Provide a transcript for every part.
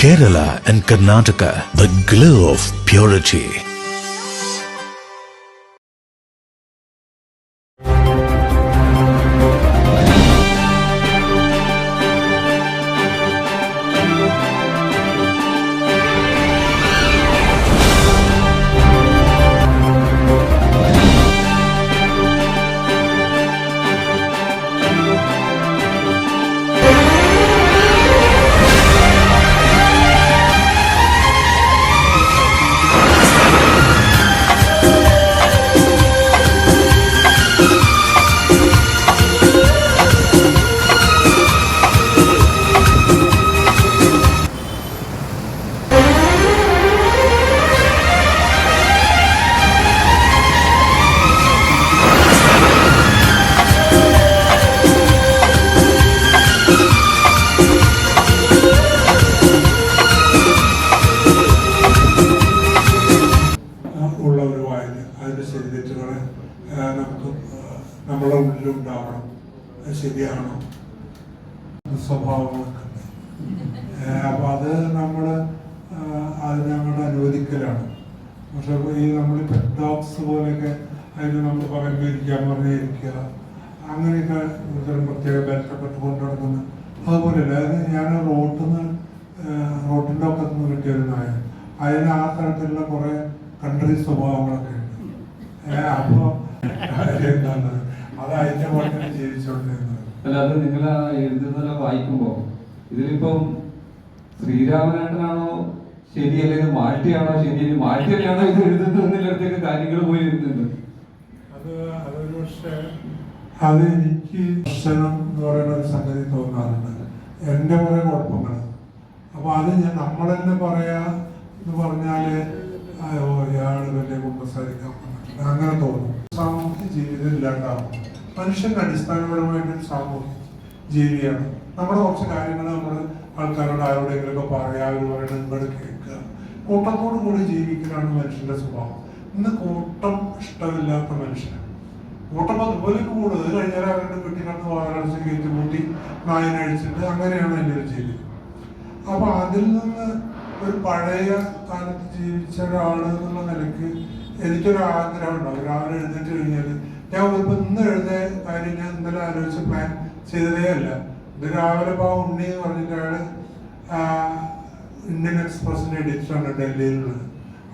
Kerala and Karnataka, the glow of purity. നമ്മളെ ഉള്ളിലുണ്ടാവണം. ശരിയാണോ സ്വഭാവങ്ങളൊക്കെ അപ്പൊ അത് അതിനങ്ങോട്ട് അനുവദിക്കലാണ്. പക്ഷെ ഈ നമ്മൾ പെറ്റ് ഡോഗ്സ് പോലെയൊക്കെ അതിന് നമ്മൾ പറയുമ്പോൾ ഇരിക്കാൻ പറഞ്ഞിരിക്കുക അങ്ങനെയൊക്കെ പ്രത്യേക ബന്ധപ്പെട്ട് കൊണ്ടു നടക്കുന്ന അതുപോലെയല്ല. അതായത് ഞാൻ റോട്ടിൻ്റെ ഒക്കെ നിന്ന് കിട്ടിയൊരു നായ അതിന് ആ തരത്തിലുള്ള കുറെ കൺട്രി സ്വഭാവങ്ങളൊക്കെ ഉണ്ട്. അപ്പോൾ എന്താണ് അത് അതിന്റെ പോലെ ജീവിച്ചോണ്ടിരുന്നത്. അല്ല, അത് നിങ്ങൾ ആ എഴുതുന്നതെല്ലാം വായിക്കുമ്പോ ഇതിലിപ്പം ശ്രീരാമനാട്ടനാണോ ശരി, അല്ലെങ്കിൽ മാറ്റിയാണോ ശരി, മാറ്റിയാണോ ഇത് എഴുതുന്നതിലൊക്കെ കാര്യങ്ങൾ പോയി എഴുതുന്നത്? അതൊരു പക്ഷേ അത് എനിക്ക് ദർശനം എന്ന് പറയുന്ന ഒരു സംഗതി തോന്നാറുണ്ട്. എൻ്റെ കുറെ കുഴപ്പങ്ങൾ. അപ്പൊ അത് നമ്മൾ തന്നെ പറയാ എന്ന് പറഞ്ഞാല് ഇയാള് വലിയ കുമ്പസാരിക്കാൻ അങ്ങനെ തോന്നും. സാമൂഹ്യ ജീവിതം ഇല്ലാണ്ടാവും. മനുഷ്യന്റെ അടിസ്ഥാനപരമായിട്ടൊരു സാമൂഹ്യ ജീവിയാണ്. നമ്മുടെ കുറച്ച് കാര്യങ്ങൾ നമ്മൾ ആൾക്കാരോട് ആരോടെങ്കിലൊക്കെ പറയാ, അവർ പറയുന്നത് ഇങ്ങോട്ട് കേൾക്കുക, കൂട്ടത്തോടു കൂടി ജീവിക്കലാണ് മനുഷ്യന്റെ സ്വഭാവം. ഇന്ന് കൂട്ടം ഇഷ്ടമില്ലാത്ത മനുഷ്യനാണ്. കൂട്ടം അതുപോലെ കൂടുതൽ കഴിഞ്ഞാൽ അവരുടെ വീട്ടിനകത്ത് വാഴടച്ച് കയറ്റി കൂട്ടി നായനെ അഴിച്ചിട്ട് അങ്ങനെയാണ് എൻ്റെ ഒരു ജീവിതം. അപ്പൊ അതിൽ നിന്ന് ഒരു പഴയ കാലത്ത് ജീവിച്ച ഒരാള് എന്നുള്ള നിലയ്ക്ക് എനിക്കൊരു ആഗ്രഹം ഉണ്ടാവും. രാവിലെ എഴുന്നേറ്റ് കഴിഞ്ഞാൽ ഞാൻ ഇന്ന് എഴുതിയ കാര്യം ഞാൻ ഇന്നലെ ആലോചിച്ച് പ്ലാൻ ചെയ്തതേ അല്ല. ഇത് രാവിലെ ഉണ്ണി എന്ന് പറഞ്ഞിട്ട് അയാള് ഇന്ത്യൻ എക്സ്പ്രസിന്റെ എഡിറ്ററാണ് ഡൽഹിയിലുള്ളത്.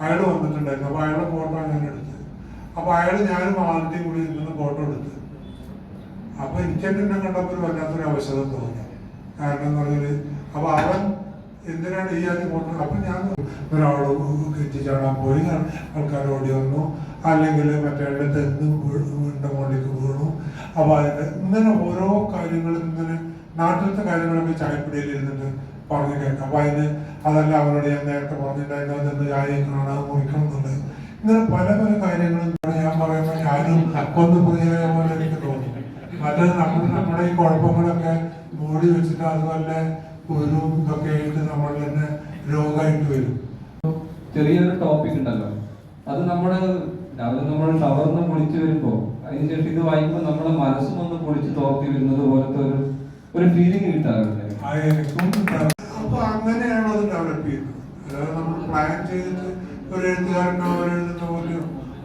അയാൾ വന്നിട്ടുണ്ടായിരുന്നു. അപ്പൊ അയാളുടെ ഫോട്ടോ ഞാൻ എടുത്തത്. അപ്പൊ ഞാനും ആദ്യം കൂടി നിന്ന് ഫോട്ടോ എടുത്ത്. അപ്പൊ എനിക്ക് എന്നെ കണ്ടപ്പോൾ ഒരു വല്ലാത്തൊരു അവശത തോന്നി. കാരണം എന്ന് പറഞ്ഞാല് അപ്പൊ അവൻ എന്തിനാണ് ഈ ആദ്യം ഫോട്ടോ? അപ്പൊ ഞാൻ ഒരാള് കെട്ടിച്ചാടാൻ പോയി, ആൾക്കാർ ഓടി വന്നു, അല്ലെങ്കിൽ മറ്റേ തെന്ന് വീണ്ട മുകളിലേക്ക് വീണു. അപ്പൊ ഇങ്ങനെ ഓരോ കാര്യങ്ങളും ഇങ്ങനെ നാട്ടിലത്തെ കാര്യങ്ങളൊക്കെ ചായപ്പിടിയിൽ ഇരുന്നിട്ട് പറഞ്ഞു കേൾക്കാം. അപ്പൊ അതല്ല അവരോട് ഞാൻ നേരത്തെ പറഞ്ഞിട്ടുണ്ടായിരുന്നു, അതെന്ന് ചായക്കണം, അത് മുറിക്കണം എന്നുള്ളത്. ഇങ്ങനെ പല പല കാര്യങ്ങളും ഞാൻ പറയുമ്പോൾ ഞാനും ഒന്ന് പുതിയ പോലെ എനിക്ക് തോന്നി. മറ്റത് നമ്മുടെ ഈ കുഴപ്പങ്ങളൊക്കെ മൂടി വെച്ചിട്ട് അതുപോലെ ഒരു ഇതൊക്കെ ആയിട്ട് നമ്മൾ തന്നെ രോഗമായിട്ട് വരും. ചെറിയൊരു ടോപ്പിക് ഉണ്ടല്ലോ, അത് നമ്മുടെ രാവിലെ നമ്മൾ ഷവർന്ന് പൊളിച്ചു വരുമ്പോ അതിനുശേഷം ഇത് വായിക്കുമ്പോൾ നമ്മുടെ മനസ്സും ഒന്ന് പൊളിച്ച് തോർത്തി വരുന്നത് പോലത്തെ ഒരു ഫീലിംഗ് കിട്ടാറുണ്ട്. അപ്പൊ അങ്ങനെയാണ് അത് ഡെവലപ്പ് ചെയ്യുന്നത്. അതായത് നമ്മൾ പ്ലാൻ ചെയ്തിട്ട് ഒരു എഴുത്തുകാരൻ നോവൽ എഴുതുന്ന പോലെയോ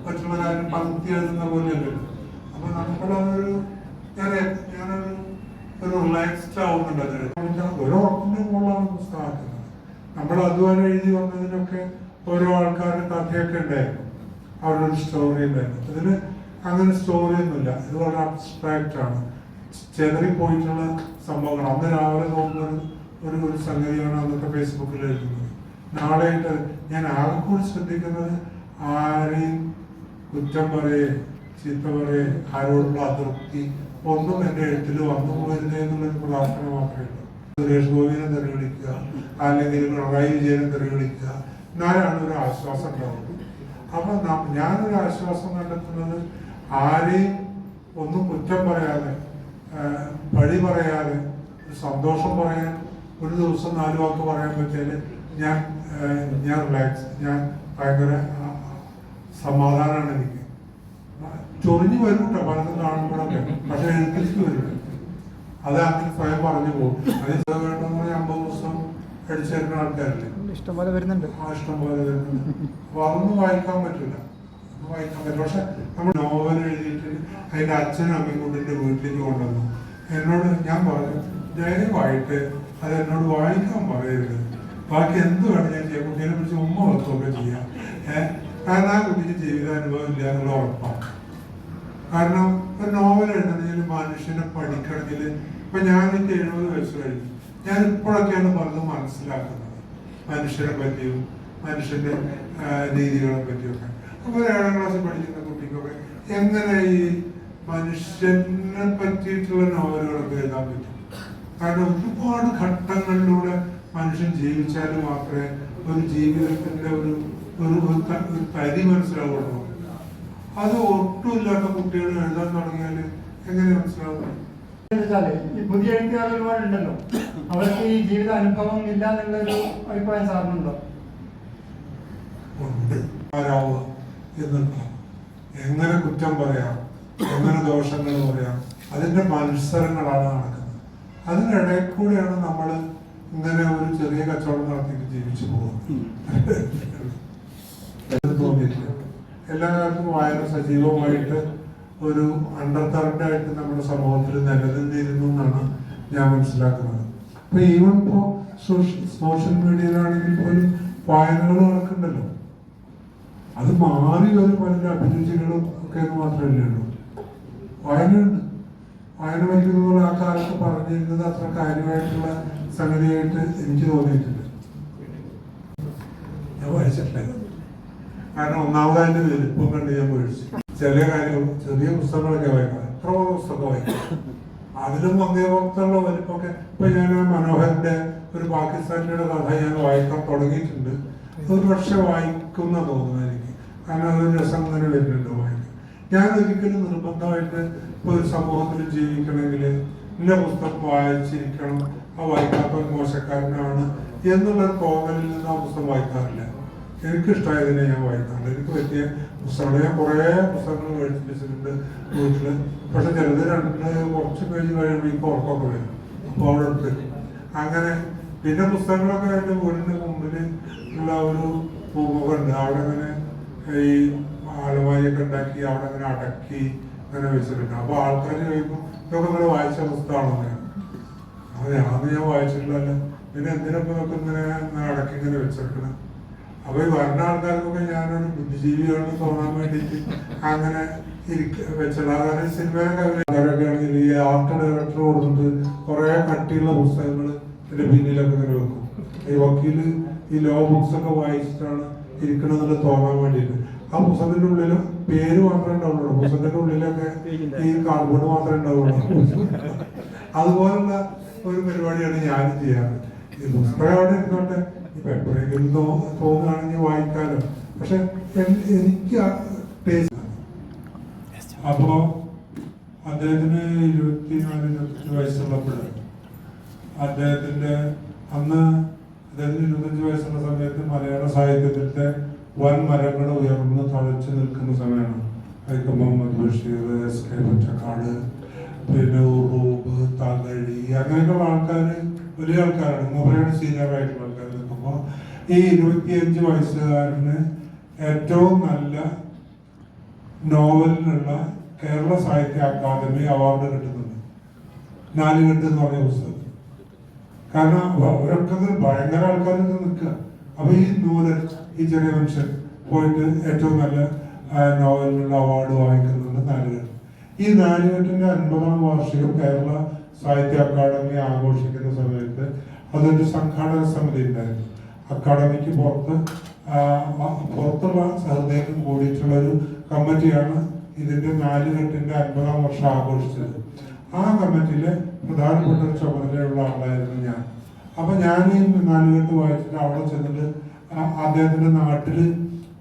മറ്റുള്ള കാര്യം പങ്ക്തി എഴുതുന്ന പോലെയല്ലോ. അപ്പൊ നമ്മളതൊരു ഞാനൊരു റിലാക്സ്ഡ് ആവുന്നുണ്ട്. അത് ഓരോ ഉറപ്പിന്റെ മുകളിലാണ് പുസ്തകമാക്കുന്നത്. നമ്മൾ അതുവരെ എഴുതി വന്നതിനൊക്കെ ഓരോ ആൾക്കാരുടെ കഥയൊക്കെ ഉണ്ടായിരുന്നു, അവരുടെ ഒരു സ്റ്റോറി ഉണ്ടായിരുന്നു. ഇതിന് അങ്ങനെ സ്റ്റോറി ഒന്നുമില്ല. ഇത് വളരെ അബ്സ്ട്രാക്റ്റ് ആണ്, ചെതറിപ്പോയിട്ടുള്ള സംഭവങ്ങൾ. അന്ന് രാവിലെ നോക്കുന്നത് ഒരു സംഗതിയാണ് അന്നത്തെ ഫേസ്ബുക്കിൽ എഴുതുന്നത്. നാളെയായിട്ട് ഞാൻ ആകെ കൂടി ശ്രദ്ധിക്കുന്നത് ആരെയും കുറ്റം പറയേ ചീത്ത പറയേ ആരോടുള്ള അതൃപ്തി ഒന്നും എൻ്റെ എഴുത്തിൽ വന്നു പോയിരുന്നേ എന്നുള്ളൊരു പ്രാർത്ഥന മാത്രമേ ഉള്ളൂ. സുരേഷ് ഗോപിനെ തെറിവിളിക്കുക, അല്ലെങ്കിൽ പിണറായി വിജയനെ തെറിവിളിക്കുക, എന്നാലാണ് ഒരു ആശ്വാസം ഉണ്ടാവുന്നത്. അപ്പൊ ഞാനൊരു ആശ്വാസം കണ്ടെത്തുന്നത് ആരെയും ഒന്നും കുറ്റം പറയാതെ, പഴി പറയാതെ, ഒരു സന്തോഷം പറയാൻ ഒരു ദിവസം 4 വാക്ക് പറയാൻ പറ്റിയാല് ഞാൻ റിലാക്സ്, ഞാൻ ഭയങ്കര സമാധാനമാണ് എനിക്ക്. ചൊറിഞ്ഞു വരും കേട്ടോ പലതും കാണുമ്പോഴൊക്കെ, പക്ഷെ എഴുത്തിലേക്ക് വരും. അത് അങ്ങനെ സ്വയം പറഞ്ഞു പോകും. അത് വേണ്ടെന്ന് പറഞ്ഞാൽ 50 ദിവസം അടിച്ചേരുന്ന ആൾക്കാരില്ലേ, ഇഷ്ടംപോലെ വരുന്നുണ്ട്. ഇഷ്ടംപോലെ വരുന്നുണ്ട്. അപ്പൊ അതൊന്നും വായിക്കാൻ പറ്റില്ല, പക്ഷെ നമ്മൾ നോവൽ എഴുതിയിട്ട് അതിന്റെ അച്ഛനും അമ്മയും കൊണ്ട് എൻ്റെ വീട്ടിലേക്ക് കൊണ്ടുവന്നു. എന്നോട് ഞാൻ പറഞ്ഞു, ദയവായിട്ട് അത് എന്നോട് വായിക്കാൻ പറയരുത്, ബാക്കി എന്ത് വേണം ഞാൻ ചെയ്യാം, കുട്ടീനെ പിടിച്ച് ഉമ്മ വെക്കുകയൊക്കെ ചെയ്യാം. കാരണം ആ കുട്ടിക്ക് ജീവിതാനുഭവം ഇല്ല എന്നുള്ള ഉറപ്പാണ്. കാരണം ഒരു നോവൽ എഴുതണമെങ്കിൽ മനുഷ്യനെ പഠിക്കണമെങ്കിൽ ഇപ്പൊ ഞാനെനിക്ക് 70 വയസ്സ് കഴിഞ്ഞു, ഞാൻ ഇപ്പോഴൊക്കെയാണ് പലതും മനസ്സിലാക്കുന്നത്, മനുഷ്യനെ പറ്റിയും മനുഷ്യന്റെ രീതികളെ പറ്റിയൊക്കെ. അപ്പൊ 7ാം ക്ലാസ്സിൽ പഠിക്കുന്ന കുട്ടിക്കൊക്കെ എങ്ങനെ ഈ മനുഷ്യനെ പറ്റിയിട്ടുള്ള നോവലുകളൊക്കെ എഴുതാൻ പറ്റും? കാരണം ഒരുപാട് ഘട്ടങ്ങളിലൂടെ മനുഷ്യൻ ജീവിച്ചാൽ മാത്രമേ ഒരു ജീവിതത്തിന്റെ ഒരു തരി മനസ്സിലാവുള്ളൂ. അത് ഒട്ടുമില്ലാത്ത കുട്ടികൾ എഴുതാൻ തുടങ്ങിയാൽ എങ്ങനെ മനസ്സിലാവും? ഈ പുതിയ എഴുത്തുകാർ ഒരുപാടുണ്ടല്ലോ, അവർക്ക് ഈ ജീവിത അനുഭവം ഇല്ല എന്നുള്ളൊരു അഭിപ്രായം സാറിനുണ്ടോ? ഉണ്ട്. ആരാവുക എന്നുള്ള എങ്ങനെ കുറ്റം പറയാം, എങ്ങനെ ദോഷങ്ങൾ പറയാം, അതിന്റെ മത്സരങ്ങളാണ് നടക്കുന്നത്. അതിനിടയിൽ കൂടെയാണ് നമ്മൾ ഇങ്ങനെ ഒരു ചെറിയ കച്ചവടം നടത്തിയിട്ട് ജീവിച്ചു പോകുന്നത്. തോന്നിയിട്ടില്ല. എല്ലാ കാലത്തും വായന സജീവമായിട്ട് ഒരു അണ്ടർകറണ്ടായിട്ട് നമ്മുടെ സമൂഹത്തിൽ നിലനിന്നിരുന്നു എന്നാണ് ഞാൻ മനസ്സിലാക്കുന്നത്. അപ്പൊ ഈവൻ ഇപ്പോ സോഷ്യൽ മീഡിയയിലാണെങ്കിൽ പോലും വായനകൾ നടക്കുന്നുണ്ടല്ലോ. അത് മാറി ഒരു പല അഭിരുചികളും ഒക്കെ മാത്രമല്ലേ ഉള്ളൂ. വായനയുണ്ട്. വായന വയ്ക്കുന്നത് ആ കാലത്ത് പറഞ്ഞിരുന്നത് അത്ര കാര്യമായിട്ടുള്ള സംഗതിയായിട്ട് എനിക്ക് തോന്നിയിട്ടുണ്ട്. ഞാൻ വായിച്ചിട്ടില്ല. കാരണം ഒന്നാമതായിട്ട് വലിപ്പം കണ്ട് ഞാൻ മേടിച്ചു. ചെറിയ കാര്യങ്ങളും ചെറിയ പുസ്തകങ്ങളൊക്കെ വായിക്കാം, എത്ര പുസ്തകം വായിക്കാം. അതിലും വന്ധ്യഭക്തമുള്ള വലിപ്പമൊക്കെ ഇപ്പൊ ഞാൻ മനോഹരന്റെ ഒരു പാകിസ്ഥാനിയുടെ കഥ ഞാൻ വായിക്കാൻ തുടങ്ങിയിട്ടുണ്ട്. ഒരു പക്ഷെ വായിക്കുന്ന തോന്നുന്നു എനിക്ക്, കാരണം അതൊരു രസം അങ്ങനെ വരുന്നുണ്ട് വായിക്കാൻ. ഞാൻ ഒരിക്കലും നിർബന്ധമായിട്ട് ഇപ്പൊ ഒരു സമൂഹത്തിൽ ജീവിക്കണമെങ്കിൽ ഇന്ന പുസ്തകം വായിച്ചിരിക്കണം, ആ വായിക്കാത്ത മോശക്കാരനാണ് എന്നുള്ളൊരു തോന്നലിൽ നിന്ന് ആ പുസ്തകം വായിക്കാറില്ല. എനിക്കിഷ്ടമായതിനെ ഞാൻ വായിക്കാറുണ്ട്. എനിക്ക് പറ്റിയ പുസ്തകങ്ങൾ ഞാൻ കുറേ പുസ്തകങ്ങൾ മേടിച്ചിട്ടുണ്ട് വീട്ടില്. പക്ഷെ ചിലത് കുറച്ച് പേജ് കഴിയുമ്പോൾ എനിക്ക് ഉറക്കമൊക്കെ വരും, അപ്പോൾ അവിടെ എടുത്ത് അങ്ങനെ. പിന്നെ പുസ്തകങ്ങളൊക്കെ എൻ്റെ വീടിൻ്റെ മുമ്പിൽ ഉള്ള ഒരു പൂമുഖമുണ്ട്, അവിടെ അങ്ങനെ ഈ അലമാരിയൊക്കെ ഉണ്ടാക്കി അവിടെ അങ്ങനെ അടക്കി അങ്ങനെ വെച്ചിട്ടുണ്ട്. അപ്പോൾ ആൾക്കാർ കഴിയുമ്പോൾ ഇതൊക്കെ നിങ്ങൾ വായിച്ച പുസ്തകമാണോ? അത് ഞാൻ വായിച്ചിട്ടില്ലല്ലോ, പിന്നെ എന്തിനൊക്കെ ഇതൊക്കെ ഇങ്ങനെ അടക്കി ഇങ്ങനെ വെച്ചെടുക്കണം. അപ്പൊ ഈ വരുന്ന ആൾക്കാർക്കൊക്കെ ഞാനൊരു ബുദ്ധിജീവിയാണെന്ന് തോന്നാൻ വേണ്ടിയിട്ട് അങ്ങനെ വെച്ചത്. അതായത് സിനിമയിലൊക്കെ ആണെങ്കിൽ ഈ ആർട്ട് ഡയറക്ടർ കൊടുത്തിട്ട് കുറെ കട്ടിയുള്ള പുസ്തകങ്ങൾ ഇതിന്റെ പിന്നിലൊക്കെ ഇങ്ങനെ വെക്കും. ഈ വക്കീല് ഈ ലോ ബുക്സ് ഒക്കെ വായിച്ചിട്ടാണ് ഇരിക്കണമെന്നുള്ള തോന്നാൻ വേണ്ടിയിട്ട്. ആ പുസ്തകത്തിന്റെ ഉള്ളില് പേര് മാത്രമേ ഉണ്ടാവുള്ളൂ, പുസ്തകത്തിന്റെ ഉള്ളിലൊക്കെ ഈ കാർഡ്ബോർഡ് മാത്രമേ ഉണ്ടാവുള്ളൂ. അതുപോലുള്ള ഒരു പരിപാടിയാണ് ഞാനും ചെയ്യാറ്. ഈ പുസ്തകം അവിടെ ഇരുന്നോട്ടെ, ഇപ്പൊ എപ്പോഴെങ്കിലും തോന്നുകയാണെങ്കിൽ വായിക്കാലോ. പക്ഷെ എനിക്ക് ടേസ്റ്റ്. അപ്പോ അദ്ദേഹത്തിന് 24-25 വയസ്സുള്ളപ്പോഴാണ് അദ്ദേഹത്തിന്റെ അദ്ദേഹത്തിന് 25 വയസ്സുള്ള സമയത്ത് മലയാള സാഹിത്യത്തിന്റെ വൻ മരങ്ങൾ ഉയർന്ന് തഴച്ചു നിൽക്കുന്ന സമയമാണ്. വൈക്കം മുഹമ്മദ് ബഷീർ, എസ് കെ പൊറ്റക്കാട്, പിന്നെ ഉറൂബ്, തകഴി, അങ്ങനെയൊക്കെയുള്ള ആൾക്കാര് വലിയ ആൾക്കാരാണ്. മൂപ്പരാണ് സീനിയർ ആയിട്ടുള്ള ആൾക്കാർ നിൽക്കുമ്പോൾ ഈ 25 വയസ്സുകാരന് ഏറ്റവും നല്ല നോവലിനുള്ള കേരള സാഹിത്യ അക്കാദമി അവാർഡ് കിട്ടുന്നുണ്ട്. 4 കെട്ട് എന്ന് പറഞ്ഞ പുസ്തകം. കാരണം അവരൊക്കെ ഭയങ്കര ആൾക്കാരൊക്കെ നിൽക്കുക. അപ്പൊ ഈ നൂലൻ, ഈ ചെറിയ മനുഷ്യൻ പോയിട്ട് ഏറ്റവും നല്ല നോവലിനുള്ള അവാർഡ് വാങ്ങിക്കുന്നുണ്ട് 4 കെട്ട്. ഈ 4 കെട്ടിന്റെ 50ാം വാർഷികം കേരള സാഹിത്യ അക്കാദമി ആഘോഷിക്കുന്ന സമയത്ത് അതൊരു സംഘാടക സമിതി ഉണ്ടായിരുന്നു. അക്കാദമിക്ക് പുറത്തുള്ള സഹൃദയം കൂടിയിട്ടുള്ള ഒരു കമ്മിറ്റിയാണ് ഇതിന്റെ 4 കെട്ടിന്റെ 50ാം വർഷം ആഘോഷിച്ചത്. ആ കമ്മിറ്റിയിലെ പ്രധാനപ്പെട്ട ഒരു ചുമതലയുള്ള ആളായിരുന്നു ഞാൻ. അപ്പൊ ഞാൻ ഈ 4 കെട്ട് വായിച്ചിട്ട് അവിടെ ചെന്നിട്ട് അദ്ദേഹത്തിന്റെ നാട്ടില്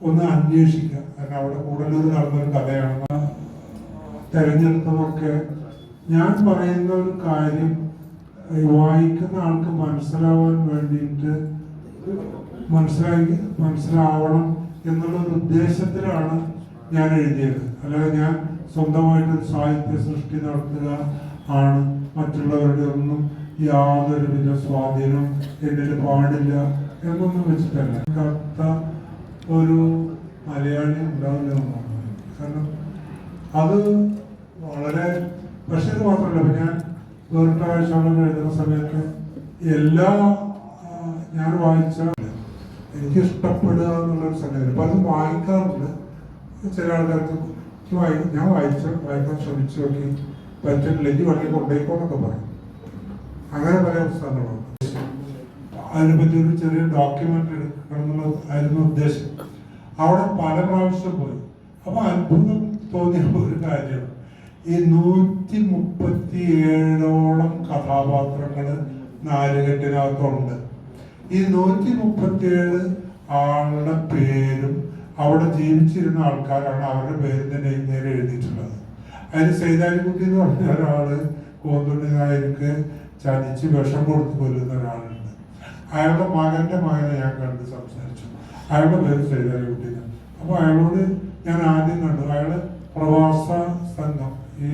ഒന്ന് അന്വേഷിക്കുക. കാരണം അവിടെ കൂടല്ലൂർ നടന്നൊരു കഥയാണ്. തെരഞ്ഞെടുത്തതൊക്കെ ഞാൻ പറയുന്ന ഒരു കാര്യം വായിക്കുന്ന ആൾക്ക് മനസ്സിലാവാൻ വേണ്ടിയിട്ട് മനസ്സിലാവണം എന്നുള്ള ഒരു ഉദ്ദേശത്തിലാണ് ഞാൻ എഴുതിയത്. അല്ലാതെ ഞാൻ സ്വന്തമായിട്ട് സാഹിത്യ സൃഷ്ടി നടത്തുക ആണ്, മറ്റുള്ളവരുടെ ഒന്നും യാതൊരുവിധ സ്വാധീനം എന്നിൽ പാടില്ല എന്നൊന്നും വെച്ചിട്ടല്ല. കത്ത ഒരു മലയാളി ഉണ്ടാവില്ല എന്നാണ്. കാരണം അത് വളരെ, പക്ഷെ ഇത് മാത്രമല്ല, ഇപ്പം ഞാൻ വേറിട്ട കാഴ്ചകൾ എഴുതുന്ന സമയത്ത് എല്ലാ ഞാൻ വായിച്ച എനിക്ക് ഇഷ്ടപ്പെടുക എന്നുള്ളൊരു സംഗതി അപ്പം അത് വായിക്കാറുണ്ട്. ചില ആൾക്കാർക്ക് ഞാൻ വായിക്കാൻ ശ്രമിച്ചു നോക്കി പറ്റില്ലെങ്കിൽ വളരെ കൊണ്ടേക്കോന്നൊക്കെ പറയും. അങ്ങനെ പല പുസ്തകങ്ങളുണ്ട്. അതിനെപ്പറ്റി ഒരു ചെറിയ ഡോക്യുമെൻ്ററി എടുക്കണമെന്നുള്ളതായിരുന്നു ഉദ്ദേശം. അവിടെ പല പ്രാവശ്യം പോയി. അപ്പോൾ അത്ഭുതം തോന്നിയ ഒരു കാര്യം, ഈ 137ഓളം കഥാപാത്രങ്ങൾ നാലുകെട്ടിനകത്തുണ്ട്. ഈ 137 ആളുടെ പേരും അവിടെ ജീവിച്ചിരുന്ന ആൾക്കാരാണ് അവരുടെ പേരിന്റെ നേരെ എഴുതിയിട്ടുള്ളത്. അതിന് സൈതാലിക്കുട്ടി എന്ന് പറഞ്ഞ ഒരാള് കോന്തുണ്ണി നായർക്ക് ചതിച്ച് വിഷം കൊടുത്ത് കൊല്ലുന്ന ഒരാളുണ്ട്. അയാളുടെ മകന്റെ മകനെ ഞാൻ കണ്ട് സംസാരിച്ചു. അയാളുടെ പേര് സൈതാലിക്കുട്ടി. അപ്പോൾ അയാളോട് ഞാൻ ആദ്യം കണ്ടു. അയാള് പ്രവാസ സംഘം, ഈ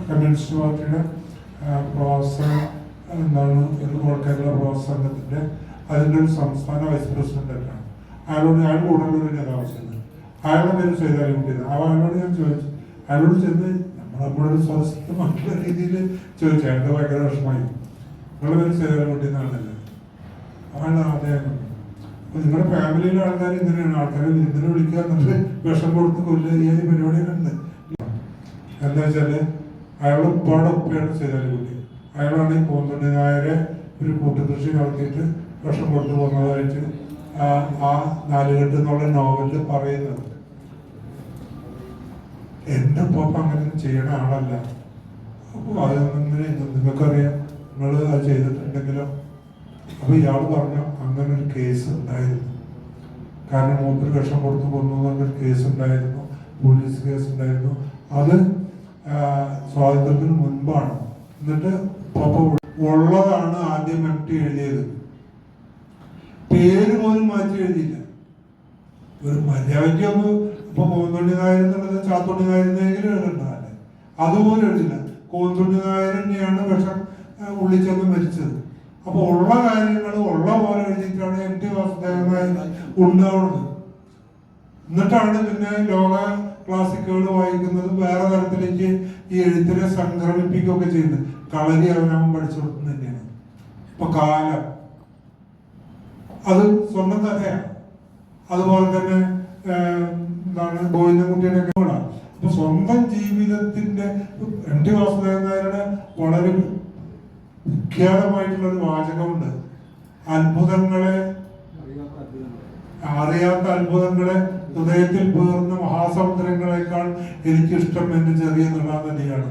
കമ്മ്യൂണിസ്റ്റ് പാർട്ടിയുടെ പ്രവാസ എന്താണ് ഒരു ഓൾ കേരള പ്രവാസ സംഘത്തിന്റെ അതിൻ്റെ ഒരു സംസ്ഥാന വൈസ് പ്രസിഡന്റാണ്. അയാളോട് ഉടനടി താമസിക്കുന്നത്. അയാളുടെ പേര് സൈതാലിക്കുട്ടി. അയാളോട് ഞാൻ ചോദിച്ചു, അയാളോട് ചെന്ന് നമ്മളൊരു സ്വസ്ഥമായിട്ടുള്ള രീതിയിൽ ചോദിച്ചു. അയാൾക്ക് ഭയങ്കര വിഷമായി. നിങ്ങളുടെ പേര് സൈതാലിക്കുട്ടി എന്നാണല്ലേ? അയാൾ അതെ. അപ്പൊ നിങ്ങളുടെ ഫാമിലിയിലെ ആൾക്കാർ ഇങ്ങനെയാണ്, ആൾക്കാരെ ഇതിനെ വിളിക്കുക എന്നിട്ട് വിഷം കൊടുത്ത് കൊല്ലുക ഈ പരിപാടിയൊക്കെ ഉണ്ട്. എന്താ വെച്ചാല് അയാളുടെ ഉപ്പാടെ ഉപ്പയാണ് സൈതാലിക്കുട്ടി. അയാളാണ് ഈ കോന്തുണ്ണി നായരെ ഒരു കൂട്ടുകൃഷി നടത്തിയിട്ട് വിഷം കൊടുത്തു പോകുന്നതായിട്ട് ആ നാലുകെട്ട് എന്നുള്ള നോവലിൽ പറയുന്നത്. എൻ്റെ ഉപ്പ അങ്ങനെ ചെയ്യണ ആളല്ല. അപ്പോൾ അതൊന്നിങ്ങനെ നിങ്ങൾക്കറിയാം, നിങ്ങൾ അത് ചെയ്തിട്ടുണ്ടെങ്കിലോ. അപ്പോൾ ഇയാൾ പറഞ്ഞ അങ്ങനെ ഒരു കേസ് ഉണ്ടായിരുന്നു. കാരണം മൂപ്പര് വിഷം കൊടുത്ത് കൊന്നു എന്നൊരു കേസ് ഉണ്ടായിരുന്നു, പോലീസ് കേസ് ഉണ്ടായിരുന്നു. അത് സ്വാതന്ത്ര്യത്തിന് മുൻപാണ്. എന്നിട്ട് ഉപ്പ ഉള്ളതാണ് ആദ്യം MT എഴുതിയത്. പേര് പോലും മാറ്റി എഴുതിയില്ല. ഒരു മര്യാദയ്ക്ക് ഒന്ന് ഇപ്പൊ കോന്തുണ്ണി നായർ എന്നുള്ളത് ചാത്തുണ്ണി നായരെങ്കിലും എഴുതണ്ടല്ലേ, അതുപോലെ എഴുതില്ല. കോന്തുണ്ണി നായർ തന്നെയാണ് വിഷം ഉള്ളിച്ചെന്ന് മരിച്ചത്. അപ്പൊ ഉള്ള കാര്യങ്ങൾ ഉള്ള പോലെ എഴുതിയിട്ടാണ് MT വാസുദേവൻ നായർ ഉണ്ടാവുന്നത്. എന്നിട്ടാണ് പിന്നെ ലോക ക്ലാസിക്കുകൾ വായിക്കുന്നത്, വേറെ തരത്തിലേക്ക് ഈ എഴുത്തിനെ സംക്രമിപ്പിക്കുകയൊക്കെ ചെയ്യുന്നത്. കളരി അവനവൻ പഠിച്ചു കൊടുക്കുന്നത് തന്നെയാണ്. ഇപ്പൊ കാലം അത് സ്വന്തം കഥയാണ്. അതുപോലെ തന്നെ എന്താണ് ഗോവിന്ദൻകുട്ടിയുടെ ഒക്കെ. അപ്പൊ സ്വന്തം ജീവിതത്തിന്റെ MT വാസുദേവൻ നായരുടെ വളരെ വിഖ്യാതമായിട്ടുള്ള ഒരു വാചകമുണ്ട്. അത്ഭുതങ്ങളെ അറിയാത്ത അത്ഭുതങ്ങളെ ഹൃദയത്തിൽ പേർന്ന മഹാസമുദ്രങ്ങളെക്കാൾ എനിക്കിഷ്ടം എന്റെ ചെറിയ നിളാനദിയാണ്,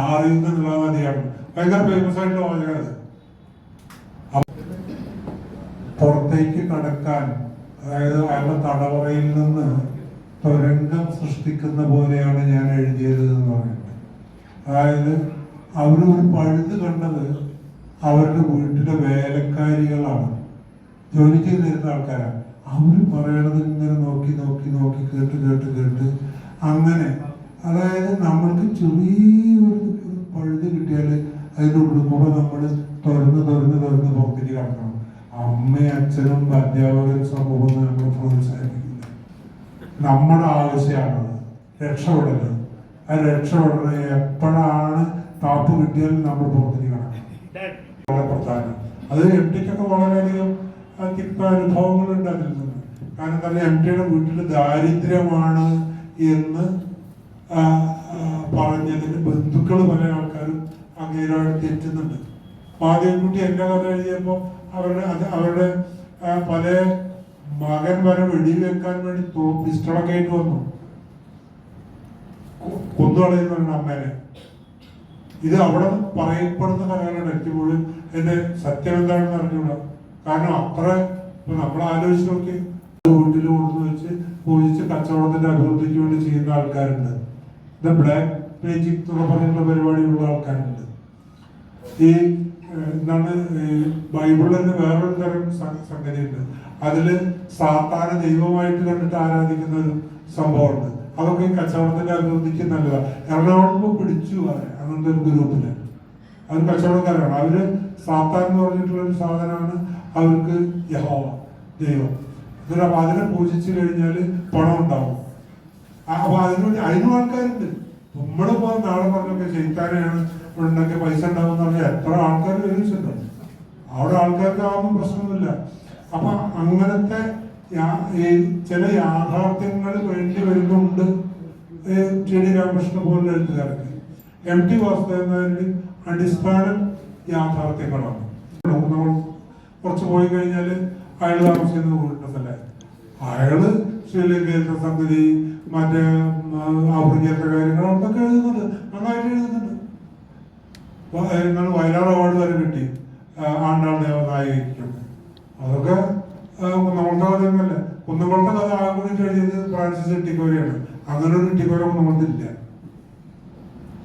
അറിയുന്ന നിളാനദിയാണ്. ഭയങ്കര ഫേമസ് ആയിട്ടുള്ള വാചകം അത്. പുറത്തേക്ക് കടക്കാൻ, അതായത് അയാളുടെ തടവറയിൽ നിന്ന് തുരങ്കം സൃഷ്ടിക്കുന്ന പോലെയാണ് ഞാൻ എഴുതിയത് എന്ന് പറയുന്നത്. അതായത് അവരൊരു പഴുത് കണ്ടത് അവരുടെ വീട്ടിലെ വേലക്കാരികളാണ്, ജോലിക്ക് നേരുന്ന ആൾക്കാരാണ്. അവർ പറയണത് ഇങ്ങനെ നോക്കി നോക്കി നോക്കി കേട്ട് കേട്ട് കേട്ട് അങ്ങനെ, അതായത് നമ്മൾക്ക് ചെറിയൊരു പഴുത് കിട്ടിയാൽ അതിൻ്റെ ഉള്ളിൽ കൂടെ നമ്മൾ തുറന്ന് തുറന്ന് തുറന്ന് പുറത്തേക്ക് കിടക്കണം. അമ്മയും അച്ഛനും അധ്യാപകരും സമൂഹവും നമ്മൾ പ്രോത്സാഹിപ്പിക്കില്ല. നമ്മുടെ ആവശ്യമാണത് രക്ഷപ്പെടല്. ആ രക്ഷപ്പെടല് എപ്പോഴാണ് താപ്പ് കിട്ടിയാലും നമ്മൾ പുറത്തേക്ക് കിടക്കണം. വളരെ പ്രധാനം. അത് MTക്കൊക്കെ വളരെയധികം അനുഭവങ്ങളുണ്ട് അതിൽ നിന്ന്. കാരണം തന്നെ MTയുടെ വീട്ടിൽ ദാരിദ്ര്യമാണ് എന്ന് പറഞ്ഞതിന് ബന്ധുക്കൾ പല ആൾക്കാരും അങ്ങേരായിട്ട് തെറ്റുന്നുണ്ട്. മാധവൻകുട്ടി എൻ്റെ കഥ എഴുതിയപ്പോൾ അവരുടെ പല മകൻ വരെ വെടിവെക്കാൻ വേണ്ടി പിസ്റ്റളൊക്കെ ആയിട്ട് വന്നു, കൊന്നുകളയുന്നുണ്ട് അമ്മേനെ. ഇത് അവിടെ പറയപ്പെടുന്ന കഥകളാണ്. എനിക്ക് മുഴുവൻ എന്റെ സത്യം എന്താണെന്ന് അറിഞ്ഞൂടാ. കാരണം അത്ര നമ്മൾ ആലോചിച്ച് നോക്കി, വീട്ടിൽ കൊണ്ടു വെച്ച് പൂജിച്ച് കച്ചവടത്തിന്റെ അഭിവൃദ്ധിക്ക് വേണ്ടി ചെയ്യുന്ന ആൾക്കാരുണ്ട്. ഇത് ബ്ലാക്ക് മേജിക് എന്നൊക്കെ പറഞ്ഞിട്ടുള്ള പരിപാടിയുള്ള ആൾക്കാരുണ്ട്. ഈ എന്താണ് ബൈബിളിൽ തന്നെ വേറൊരു തരം സംഗതിയുണ്ട്. അതില് സാത്താനെ ദൈവമായിട്ട് കണ്ടിട്ട് ആരാധിക്കുന്ന ഒരു സംഭവമുണ്ട്. അതൊക്കെ ഈ കച്ചവടത്തിന്റെ അഭിവൃദ്ധിക്ക് നല്ലതാണ്. എറണാകുളത്ത് പിടിച്ചു അങ്ങനത്തെ ഒരു ഗ്രൂപ്പില് അവർ കച്ചവടക്കാരാണ്. അവര് സാത്താൻ എന്ന് പറഞ്ഞിട്ടുള്ള ഒരു സാധനമാണ് അവർക്ക് യഹോവ, ദൈവം. എന്നിട്ട് അതിനെ പൂജിച്ചു കഴിഞ്ഞാൽ പണം ഉണ്ടാവും. അപ്പൊ അതിനും ആൾക്കാരുണ്ട്. നമ്മളിപ്പോ നാളെ പറഞ്ഞൊക്കെ ചെയ്താനെയാണ് ഉണ്ടാക്കിയ പൈസ ഉണ്ടാവും എന്ന് പറഞ്ഞാൽ എത്ര ആൾക്കാർ വരുന്നുണ്ട്. അവിടെ ആൾക്കാർക്ക് ആവുമ്പോൾ പ്രശ്നമൊന്നുമില്ല. അപ്പൊ അങ്ങനത്തെ ചില യാഥാർത്ഥ്യങ്ങൾ വേണ്ടി വരുന്നുണ്ട് ടി ഡി രാമകൃഷ്ണൻ പോലുള്ള എഴുത്തുകാർക്ക്. MT വാസുദേവൻ അടിസ്ഥാന യാഥാർത്ഥ്യങ്ങളാണ്. നമ്മൾ കുറച്ച് പോയി കഴിഞ്ഞാൽ അയാൾ താമസിക്കുന്ന വീട്ടിലല്ലേ, അയാള് ശ്രീലങ്കയിലത്തെ സംഗതി, മറ്റേ ആഫ്രിക്കയിലത്തെ കാര്യങ്ങൾ അതൊക്കെ എഴുതുന്നുണ്ട്, നന്നായിട്ട് എഴുതുന്നുണ്ട്. വയലാർ അവാർഡ് വരെ കിട്ടി ആണ്ടാൾ ദേവനായകയ്ക്കും. അതൊക്കെ കുന്നംകുളത്തെ കഥ തന്നെയല്ല. കുന്നംകുളത്തെ കഥ ആകെ കൂടി എഴുതിയത് ഫ്രാൻസിസ് ഇട്ടിക്കോരയാണ്. അങ്ങനെ ഒരു ഇട്ടിക്കോര കുന്നംകുളത്തില്ല.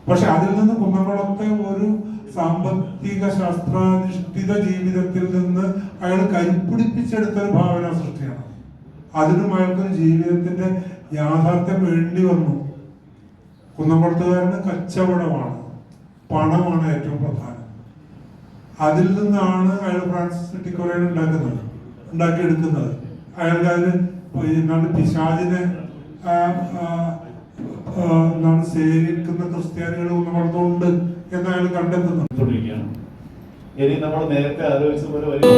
പക്ഷെ അതിൽ നിന്ന് കുന്നംകുളത്തെ ഒരു സാമ്പത്തിക ശാസ്ത്രാധിഷ്ഠിത ജീവിതത്തിൽ നിന്ന് അയാൾ കൈപ്പിടിപ്പിച്ചെടുത്ത ഒരു ഭാവന സൃഷ്ടിയാണ്. അതിനും അയാൾക്കൊരു ജീവിതത്തിന്റെ യാഥാർത്ഥ്യം വേണ്ടി വന്നു. കുന്നംകുളത്തുകാരന് കച്ചവടമാണ്, പണമാണ് ഏറ്റവും പ്രധാനം. അതിൽ നിന്നാണ് അയാൾ ഫ്രാൻസിസ് ഇട്ടിക്കോരയെ ഉണ്ടാക്കിയെടുക്കുന്നത്. അയാൾക്ക് അതിന് എന്താണ് പിശാചിനെ എന്താണ് സേവിക്കുന്ന ക്രിസ്ത്യാനികൾ കുന്നംകുളത്തുണ്ട് എന്ന് അയാൾ കണ്ടെത്തുന്നു. ഇനി നമ്മൾ നേരത്തെ ആലോചിച്ചതുപോലെ വലിയ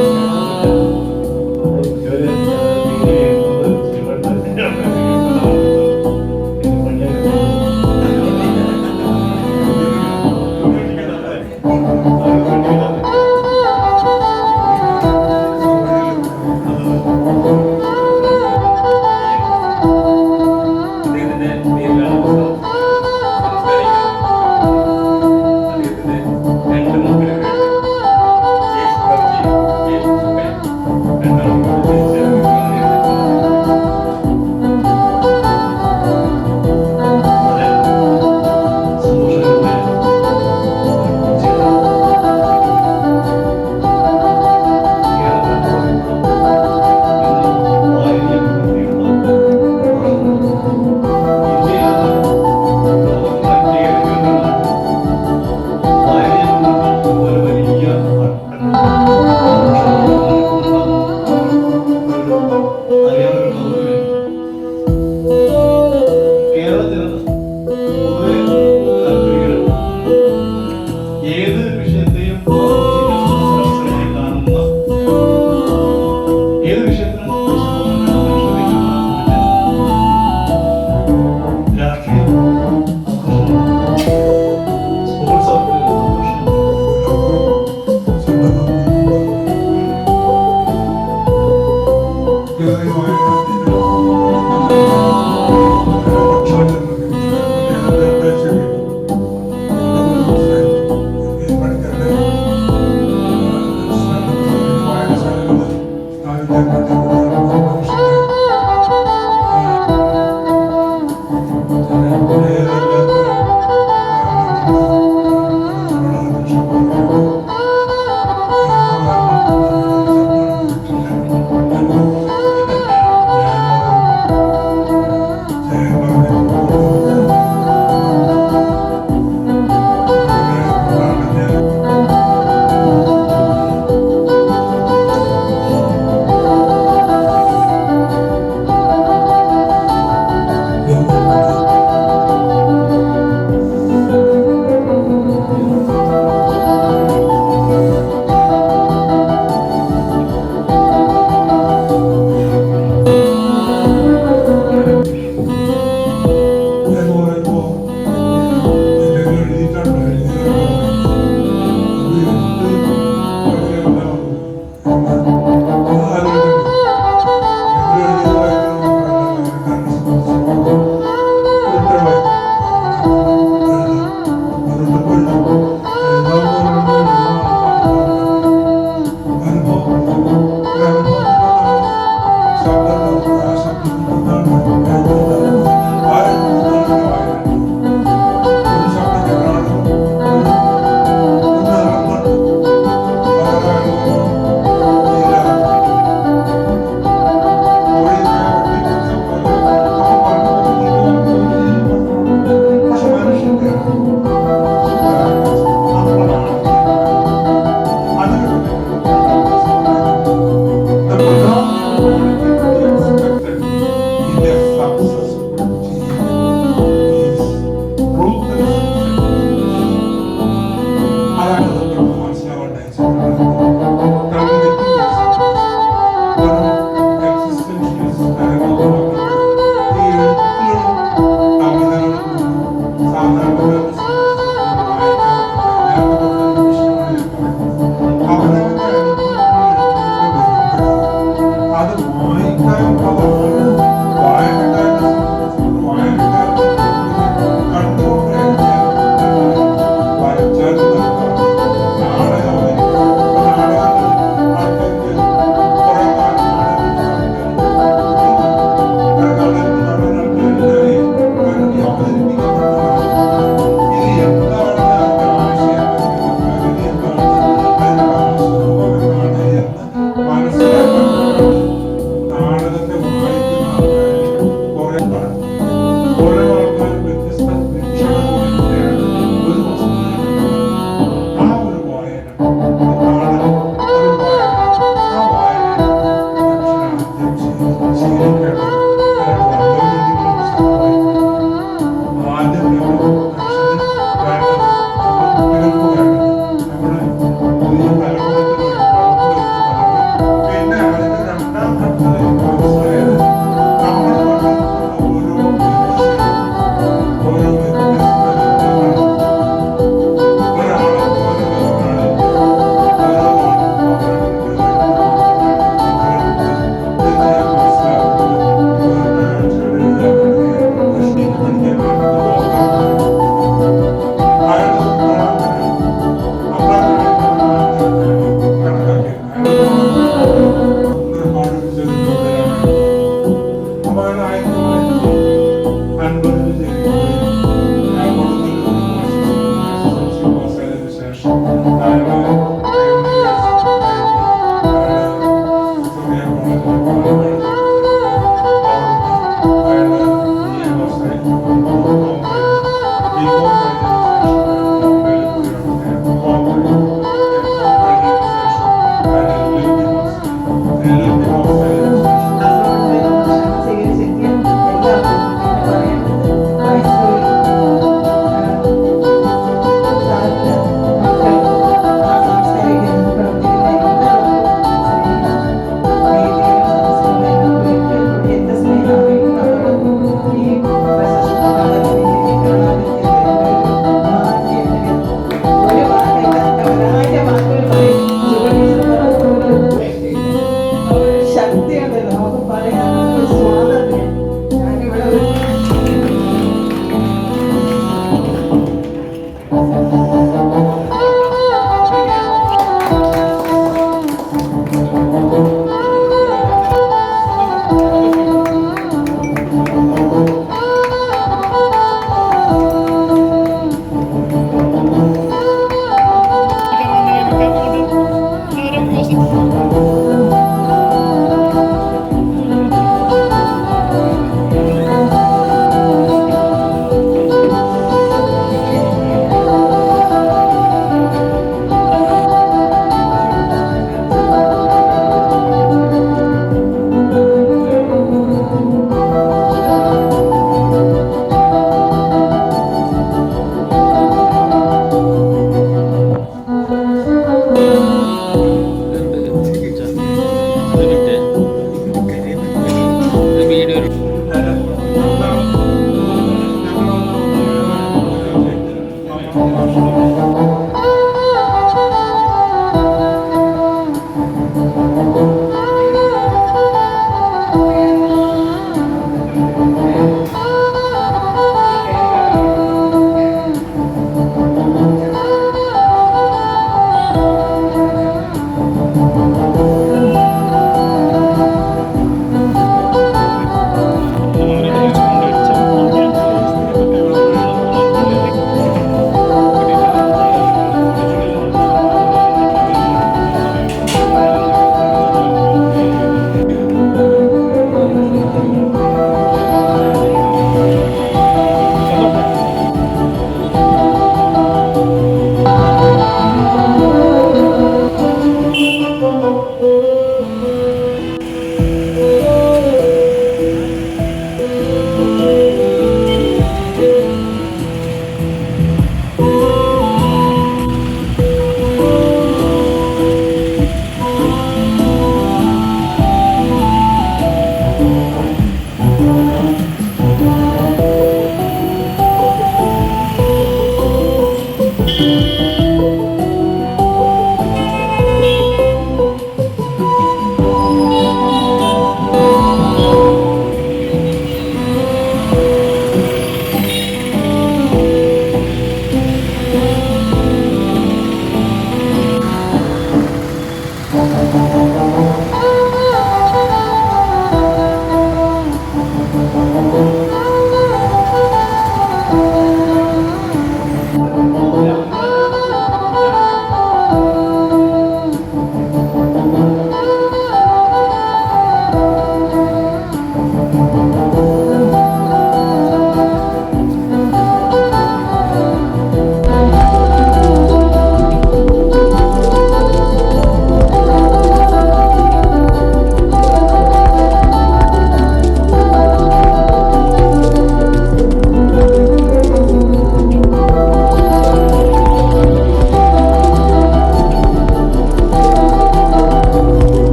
സ്വീകരിച്ചെത്തിയ എല്ലാവർക്കും പറയുന്നത്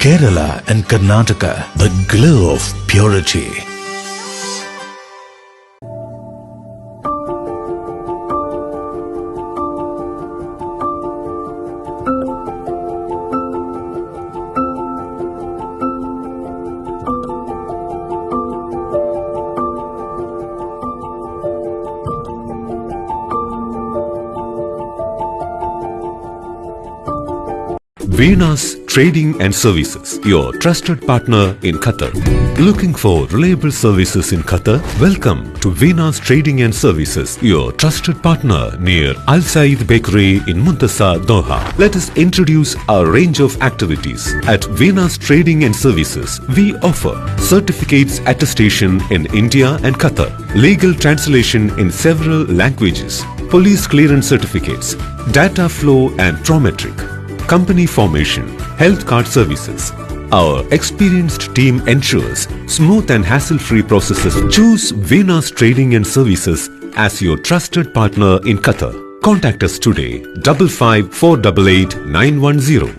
Kerala and Karnataka, the glow of purity. Venas Trading and Services, your trusted partner in Qatar. Looking for reliable services in Qatar? Welcome to Venas Trading and Services, your trusted partner near Al Said Bakery in Muntasa, Doha. Let us introduce our range of activities. At Venas Trading and Services, we offer certificates attestation in India and Qatar, legal translation in several languages, police clearance certificates, data flow and Prometric, company formation, health card services. Our experienced team ensures smooth and hassle-free processes. Choose Venas Trading and Services as your trusted partner in Qatar. Contact us today, 55488910.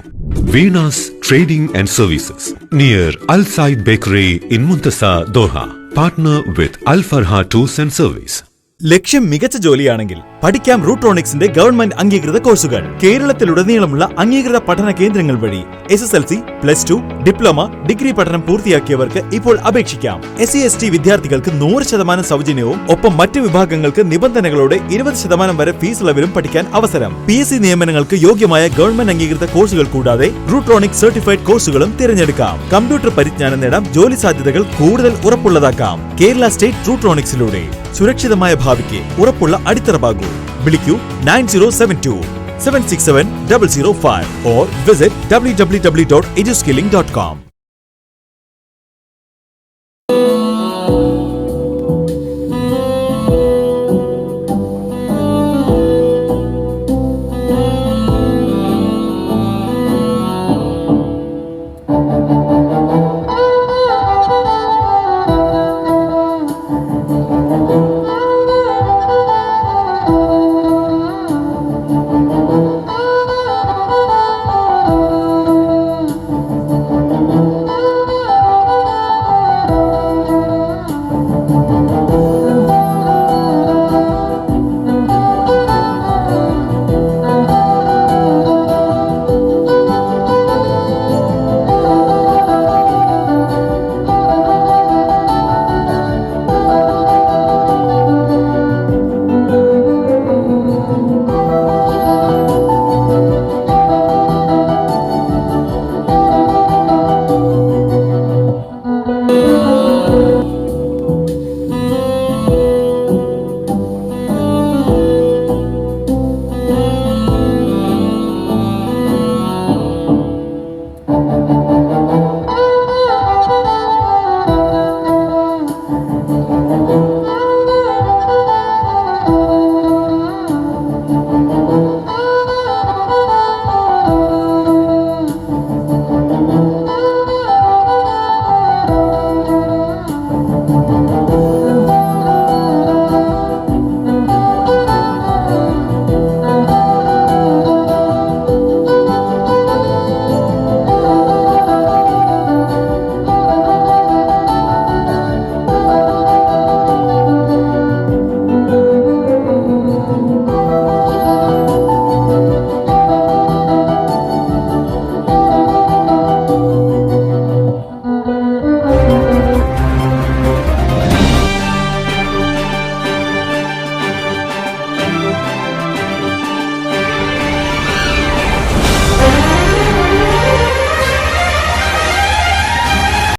Venas Trading and Services, near Al Said Bakery in Muntasa, Doha. Partner with Al Farha Tours and Service. ലക്ഷ്യം മികച്ച ജോലിയാണെങ്കിൽ പഠിക്കാം റൂട്രോണിക്സിന്റെ government അംഗീകൃത കോഴ്സുകൾ. കേരളത്തിലുടനീളമുള്ള അംഗീകൃത പഠന കേന്ദ്രങ്ങൾ വഴി SSLC, +2, diploma, degree പഠനം പൂർത്തിയാക്കിയവർക്ക് ഇപ്പോൾ അപേക്ഷിക്കാം. SC/ST വിദ്യാർത്ഥികൾക്ക് 100% സൗജന്യവും ഒപ്പം മറ്റ് വിഭാഗങ്ങൾക്ക് നിബന്ധനകളോടെ 20% വരെ ഫീസ് ഇളവിലും പഠിക്കാൻ അവസരം. PSC നിയമനങ്ങൾക്ക് യോഗ്യമായ ഗവൺമെന്റ് അംഗീകൃത കോഴ്സുകൾ കൂടാതെ റൂട്രോണിക്സ് സർട്ടിഫൈഡ് കോഴ്സുകളും തിരഞ്ഞെടുക്കാം. കമ്പ്യൂട്ടർ പരിജ്ഞാനം നേടാം, ജോലി സാധ്യതകൾ കൂടുതൽ ഉറപ്പുള്ളതാക്കാം. കേരള സ്റ്റേറ്റ് റൂട്രോണിക്സിലൂടെ സുരക്ഷിതമായ ഭാവിക്ക് ഉറപ്പുള്ള അടിത്തറ. വിളിക്കൂ 9072 767 005 or visit www.eduskilling.com.